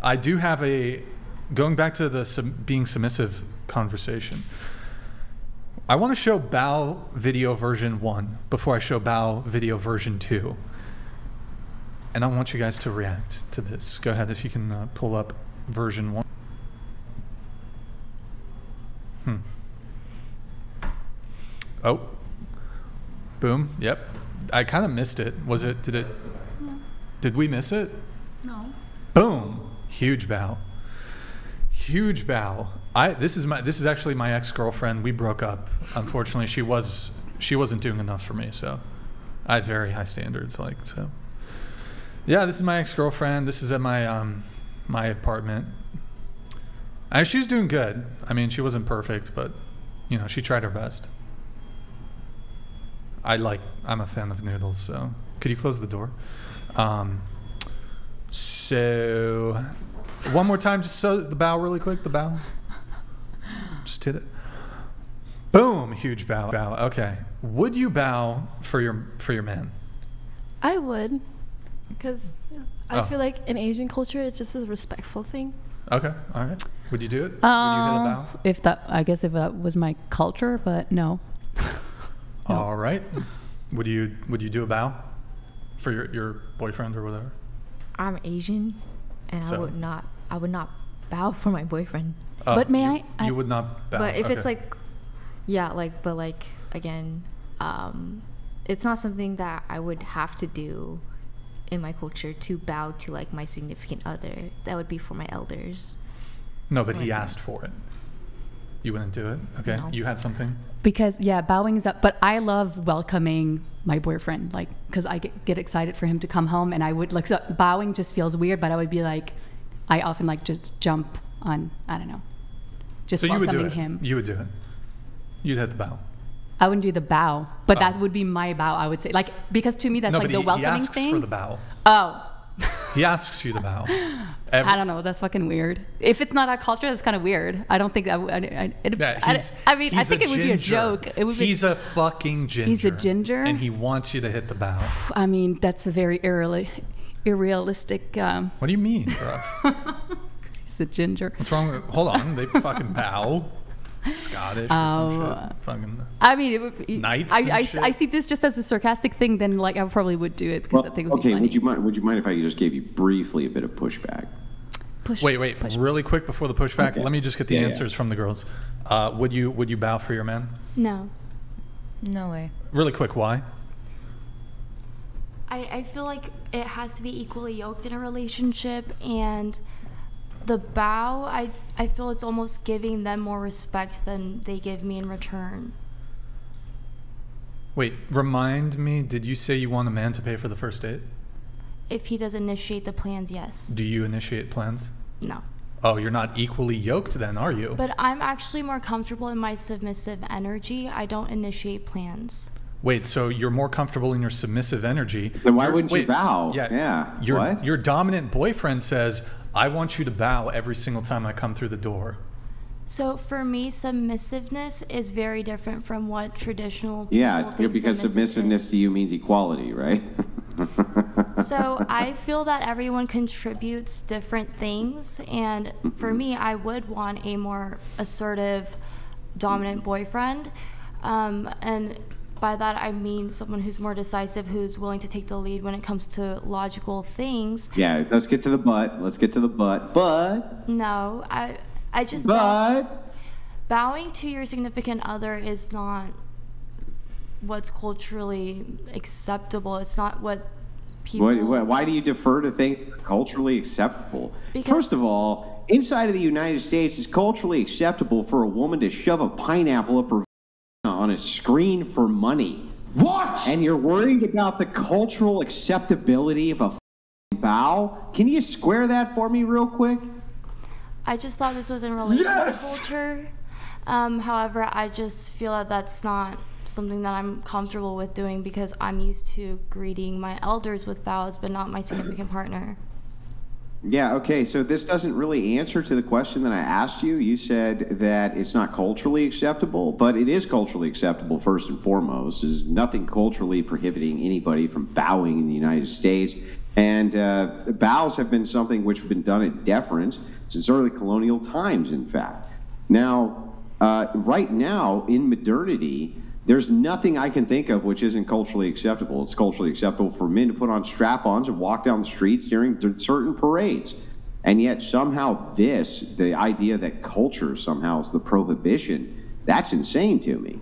I do have going back to the being submissive conversation. I want to show bow video version 1 before I show bow video version 2. And I want you guys to react to this. Go ahead if you can pull up version 1. Oh. Boom. Yep. I kind of missed it. Did we miss it? No. Boom. Huge bow. Huge bow. This is actually my ex-girlfriend. We broke up. Unfortunately, she wasn't doing enough for me, so I have very high standards, so. Yeah, this is my ex-girlfriend. This is at my my apartment. She was doing good. I mean, she wasn't perfect, but you know, she tried her best. I'm a fan of noodles, so could you close the door? So one more time, just so the bow really quick, the bow. Just hit it. Boom, huge bow. Okay. Would you bow for your man? I would, because I feel like in Asian culture, it's just a respectful thing. Okay, all right. Would you do it? Would you hit a bow? I guess if that was my culture, but no. No. All right. Would you do a bow for your boyfriend or whatever? I'm Asian, and I would not bow for my boyfriend. But may you would not bow. But if it's again, it's not something that I would have to do in my culture to bow to like my significant other. That would be for my elders. No, but he asked for it. You wouldn't do it? Okay. No. You had something? Because bowing is up, but I love welcoming my boyfriend, like, because I get excited for him to come home, and I would so bowing just feels weird, but I would be like, I often just jump on, I don't know, just so welcoming him. You would do it. You'd hit the bow. I wouldn't do the bow, but that would be my bow, I would say, like, because to me that's like the welcoming he asks thing. For the bow. Oh. He asks you to bow. I don't know. That's fucking weird. If it's not our culture, that's kind of weird. I don't think that. I think it would be a joke. It would he's a fucking ginger. He's a ginger, and he wants you to hit the bow. I mean, that's a very irrealistic. What do you mean, bro? Because he's a ginger. What's wrong with? Hold on, they fucking bow. Scottish or some shit. Fucking. I mean, knights. I see this just as a sarcastic thing. Then, like, I probably would do it because I think it would be funny. Would you mind if I just gave you briefly a bit of pushback? Wait, really quick before the pushback. Okay. Let me just get the answers from the girls. Would you bow for your man? No. No way. Really quick, why? I feel like it has to be equally yoked in a relationship, and the bow, I feel it's almost giving them more respect than they give me in return. Wait, remind me, did you say you want a man to pay for the first date? If he does initiate the plans, yes. Do you initiate plans? No. Oh, you're not equally yoked then, are you? But I'm actually more comfortable in my submissive energy. I don't initiate plans. Wait, so you're more comfortable in your submissive energy. Then why wouldn't you bow? Yeah. Your dominant boyfriend says, I want you to bow every single time I come through the door. So for me, submissiveness is very different from what traditional people think because submissiveness to you means equality, right? So I feel that everyone contributes different things, and for me, I would want a more assertive, dominant boyfriend, and by that I mean someone who's more decisive, who's willing to take the lead when it comes to logical things. Yeah, let's get to the butt. But no, I just bowing to your significant other is not what's culturally acceptable. It's not what people. Why do you defer to things culturally acceptable? Because first of all, inside of the United States, it's culturally acceptable for a woman to shove a pineapple up her on a screen for money. What? And you're worried about the cultural acceptability of a bow? Can you square that for me real quick? I just thought this was in relation to culture. However, I just feel that that's not something that I'm comfortable with doing because I'm used to greeting my elders with bows, but not my significant partner. Yeah, okay, so this doesn't really answer to the question that I asked you. You said that it's not culturally acceptable, but it is culturally acceptable first and foremost. There's nothing culturally prohibiting anybody from bowing in the United States. And bows have been something which have been done in deference since early colonial times, in fact. Now, right now, in modernity, there's nothing I can think of which isn't culturally acceptable. It's culturally acceptable for men to put on strap-ons and walk down the streets during certain parades. And yet somehow the idea that culture somehow is the prohibition, that's insane to me.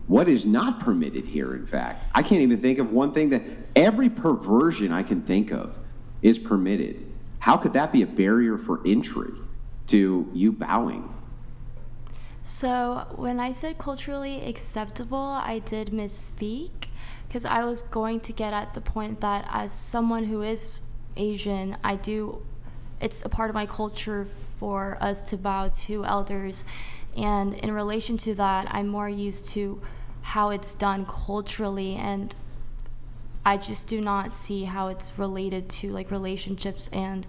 What is not permitted here, in fact? I can't even think of one thing that every perversion I can think of is permitted. How could that be a barrier for entry to you bowing? So when I said culturally acceptable, I did misspeak, because I was going to get at the point that as someone who is Asian, it's a part of my culture for us to bow to elders. And in relation to that, I'm more used to how it's done culturally, and I just do not see how it's related to like relationships, and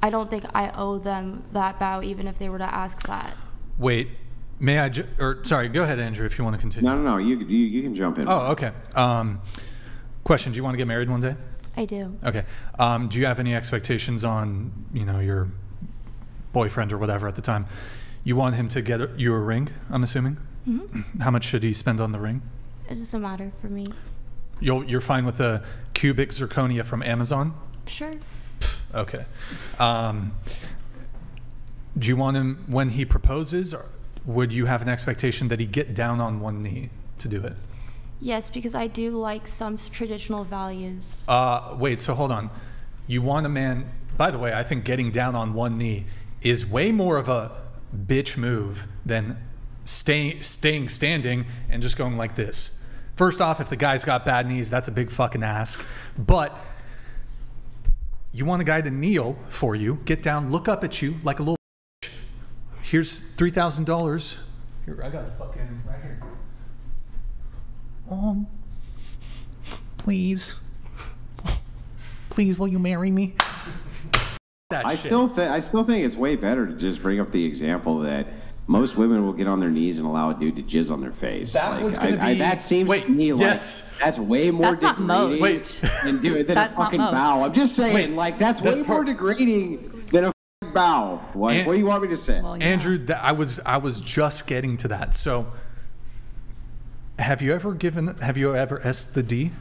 I don't think I owe them that bow even if they were to ask that. Wait, may I? Sorry, go ahead, Andrew, if you want to continue. No. You can jump in. Oh, okay. Question: do you want to get married one day? I do. Okay. Do you have any expectations on, your boyfriend or whatever at the time? You want him to get you a ring, I'm assuming? Mm-hmm. How much should he spend on the ring? It doesn't matter for me. You're fine with the cubic zirconia from Amazon? Sure. Okay. Do you want him, when he proposes, would you have an expectation that he get down on one knee to do it? Yes, because I do like some traditional values. Wait, so hold on. You want a man, by the way, I think getting down on one knee is way more of a bitch move than staying standing and just going like this. First off, if the guy's got bad knees, that's a big fucking ask. But you want a guy to kneel for you, get down, look up at you like a little bitch. Here's $3,000. Here, I got a fucking right here. Please, will you marry me? I still think it's way better to just bring up the example that most women will get on their knees and allow a dude to jizz on their face. That seems to me like that's way more degrading than a fucking bow. I'm just saying, that's way more degrading than a fucking bow. What do you want me to say? Well, yeah. Andrew, I was just getting to that. So, have you ever S the D?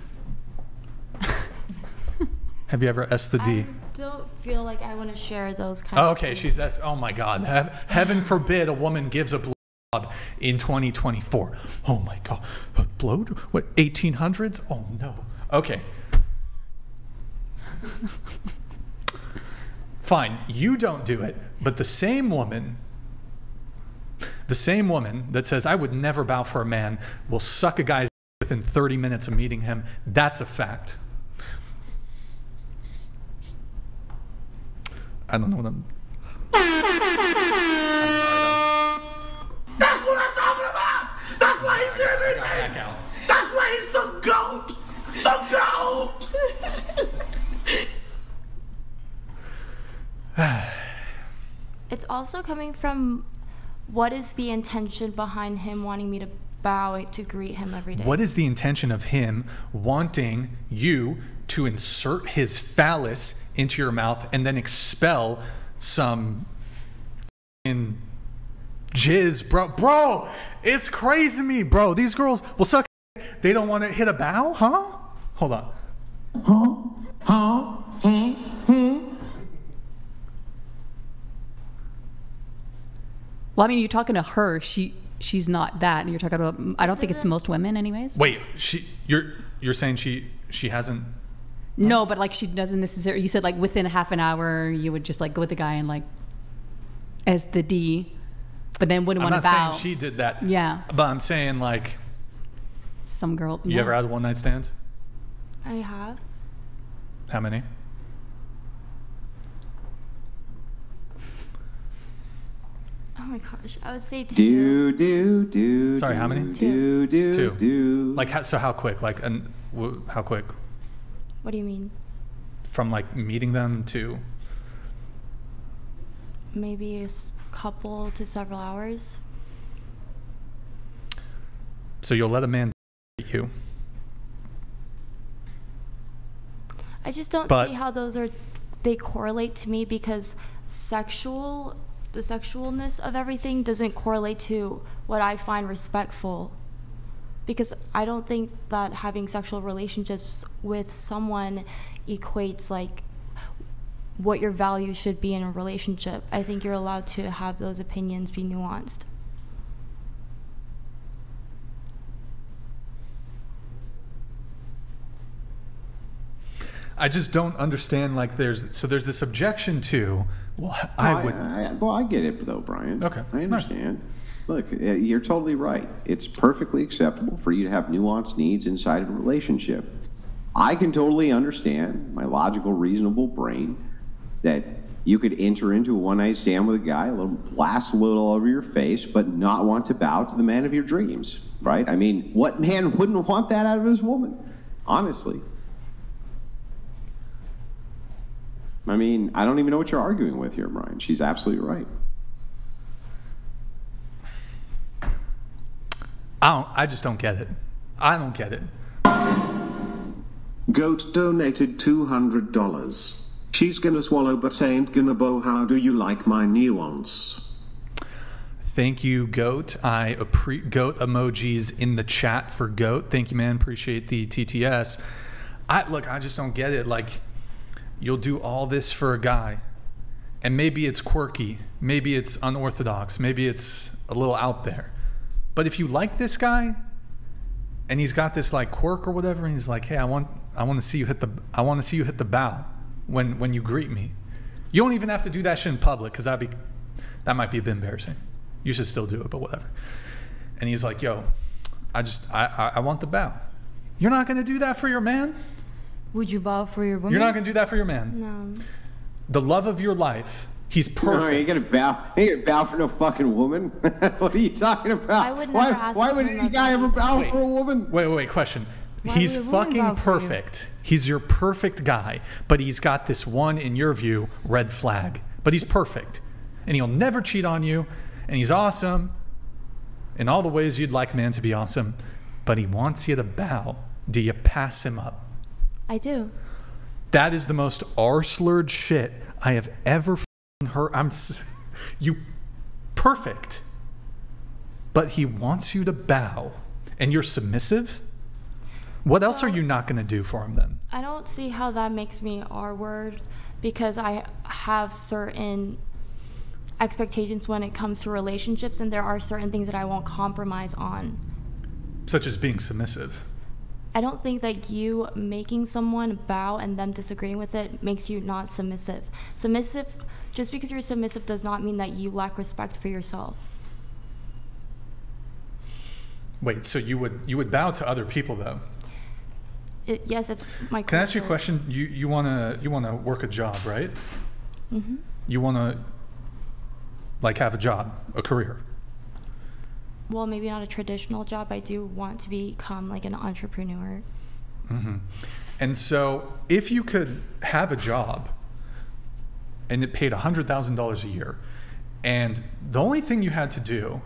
Have you ever S the D? I don't feel like I want to share those kind of Okay, things. she's S. Oh my God. Heaven forbid a woman gives a blowjob in 2024. Oh my God. A blow? What, 1800s? Oh no. Okay. Fine, you don't do it, but the same woman that says, I would never bow for a man, will suck a guy's within 30 minutes of meeting him. That's a fact. I don't know what I'm sorry, though. That's what I'm talking about! That's why he's here today! Back out. That's why he's the GOAT! The GOAT! It's also coming from what is the intention behind him wanting me to bow to greet him every day? What is the intention of him wanting you to insert his phallus into your mouth and then expel some jizz, bro? It's crazy to me, bro. These girls will suck. They don't want to hit a bow, huh? Hold on. Well, I mean, you're talking to her. She's not that, and you're talking about. I don't think it's most women, anyways. Wait, you're saying she hasn't. No, but like she doesn't necessarily. You said like within half an hour you would just like go with the guy and like as the D, but then wouldn't want to bow. I'm not saying she did that. Yeah. But I'm saying like. Some girl. You ever had a one night stand? I have. How many? Oh my gosh, I would say two. Sorry, how many? Two. Like how quick? Like how quick? What do you mean? From like meeting them to. Maybe a couple to several hours. So you'll let a man you? I just don't But- see how they correlate to me, because the sexualness of everything doesn't correlate to what I find respectful. Because I don't think that having sexual relationships with someone equates like what your values should be in a relationship. I think you're allowed to have those opinions be nuanced. I just don't understand, like, there's this objection to, well, I get it though, Brian. Okay. I understand. Look, you're totally right. It's perfectly acceptable for you to have nuanced needs inside of a relationship. I can totally understand, my logical, reasonable brain, that you could enter into a one-night stand with a guy, blast a little all over your face, but not want to bow to the man of your dreams, right? I mean, what man wouldn't want that out of his woman? Honestly. I mean, I don't even know what you're arguing with here, Brian. She's absolutely right. I just don't get it. I don't get it. Goat donated $200. She's gonna swallow but ain't gonna bow. How do you like my nuance? Thank you, Goat. Goat emojis in the chat for Goat. Thank you, man. Appreciate the TTS. I just don't get it. Like, you'll do all this for a guy, and maybe it's quirky, maybe it's unorthodox, maybe it's a little out there. But if you like this guy, and he's got this like quirk or whatever, and he's like, hey, I want to see you hit the bow when you greet me. You don't even have to do that shit in public, because that might be a bit embarrassing. You should still do it, but whatever. And he's like, yo, I want the bow. You're not gonna do that for your man? Would you bow for your woman? You're not gonna do that for your man? No. The love of your life, he's perfect. No, you ain't gonna bow. You ain't gonna bow for no fucking woman. What are you talking about? I would never ask why would him any if guy he- ever bow Wait. for a woman? Wait, question. Why He's would a woman fucking bow for you? perfect. He's your perfect guy, but he's got this one, in your view, red flag. But he's perfect, and he'll never cheat on you, and he's awesome in all the ways you'd like a man to be awesome, but he wants you to bow. Do you pass him up? I do. That is the most R-slurred shit I have ever heard. You perfect, but he wants you to bow, and you're submissive? What else are you not going to do for him then? I don't see how that makes me R-word, because I have certain expectations when it comes to relationships, and there are certain things that I won't compromise on. Such as being submissive. I don't think that you making someone bow and them disagreeing with it makes you not submissive. Just because you're submissive does not mean that you lack respect for yourself. Wait, so you would bow to other people though? Yes, it's my. Can I ask you a culture. question? You wanna work a job, right? Mm-hmm. You wanna like have a job, a career. Well, maybe not a traditional job. I do want to become like an entrepreneur. Mm-hmm. And so if you could have a job and it paid $100,000 a year, and the only thing you had to do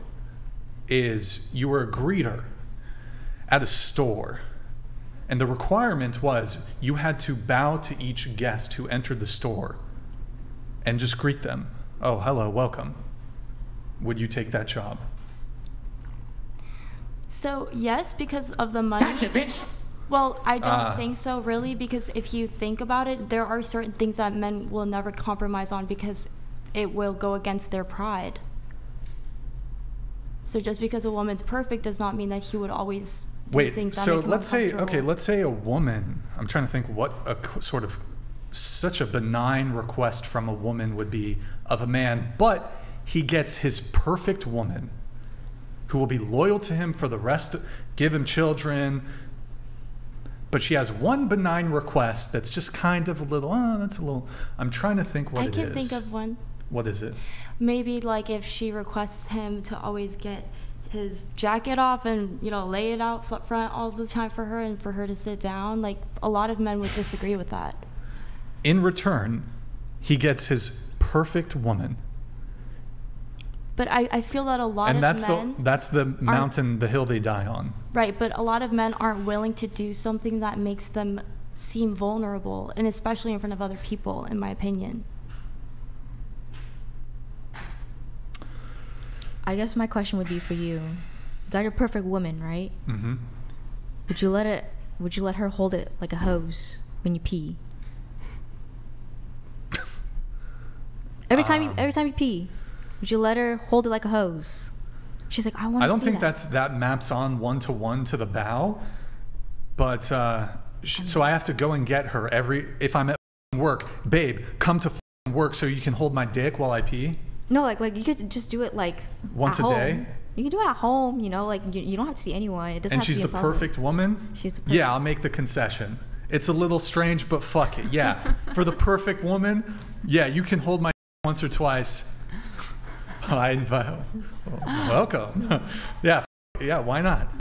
is you were a greeter at a store, and the requirement was you had to bow to each guest who entered the store and just greet them. Oh, hello, welcome. Would you take that job? So yes, because of the money. Gotcha, bitch. Well, I don't think so, really, because if you think about it, there are certain things that men will never compromise on because it will go against their pride. So just because a woman's perfect does not mean that he would always do Wait, things that so make him let's say, uncomfortable. let's say a woman, I'm trying to think what sort of such a benign request from a woman would be of a man, but he gets his perfect woman who will be loyal to him for the rest, give him children, but she has one benign request that's just kind of a little, I'm trying to think what I it can is. think of one. What is it? Maybe like if she requests him to always get his jacket off and, you know, lay it out front all the time for her and for her to sit down, like a lot of men would disagree with that. In return, he gets his perfect woman. But I feel that a lot And of men... that's the mountain, the hill they die on. Right, but a lot of men aren't willing to do something that makes them seem vulnerable, and especially in front of other people, in my opinion. I guess my question would be for you. You got your perfect woman, right? Mm-hmm. Would you let her hold it like a hose when you pee? Every time you pee, would you let her hold it like a hose? She's like, I want to see that. I don't think that maps on 1-to-1 to the bow, but so I have to go and get her if I'm at work. Babe, come to work so you can hold my dick while I pee. No, like you could just do it like once at a home. day. You can do it at home, you know, like you don't have to see anyone. It doesn't And have to she's be the in public. perfect woman. She's the perfect. Yeah, I'll make the concession. It's a little strange, but fuck it. Yeah, for the perfect woman, yeah, you can hold my once or twice. I invite. Welcome. Yeah, why not?